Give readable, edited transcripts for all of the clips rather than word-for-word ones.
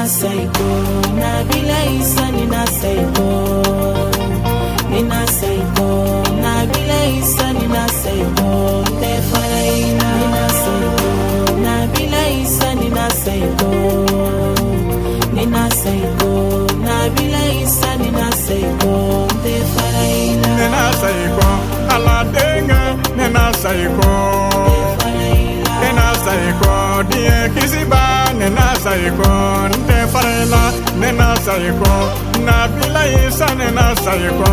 saiko Nabila Isa nina saiko Nina saiko Nabila Isa nina saiko Te faraila nina saiko Nabila Isa nina saiko Nina saiko Nabila Isa nina saiko Te faraila nina saiko aladenga nina saiko nina saiko die kisiba nina saiko te farela nina saiko Nabila Isa nina saiko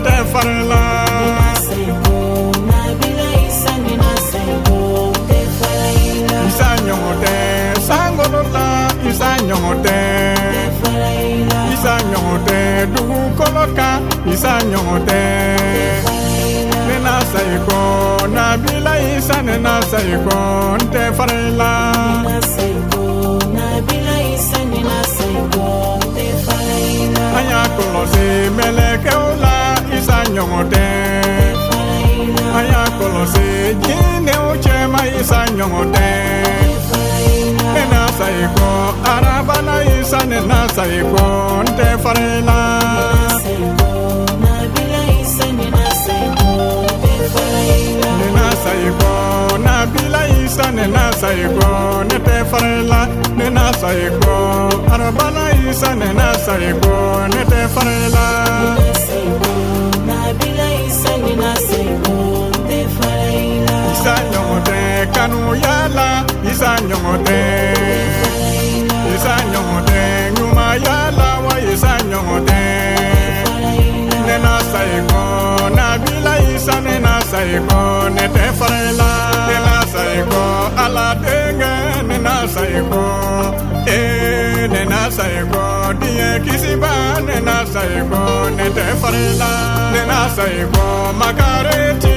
te farela nina saiko Nabila Isa nina saiko te farela Isa nyote sangolola Isa nyote Isa nyote du koloka Isa nyote nina saiko Nabila Isa nina saiko te farela nina saiko Nabila Isa nina saiko te farela aya kolose meleke ola Isa nyote aya kolose jine uchema Isa nyote nina saiko arabana Isa nina saiko te farela Nabila Isa nina saiko te farela nina saiko Nabila Isa nina saiko te farela nina saiko arabana Isa nina saiko te farela Nabila Isa nina saiko te farela Isa nyote kanu yala Isa nyote Isa nyote nyuma yala wa Isa nyote nina saiko Nabila Isa nina saiko te farela nina saiko aladenga nina saiko nina saiko die kisiba nina saiko te farela nina saiko makareti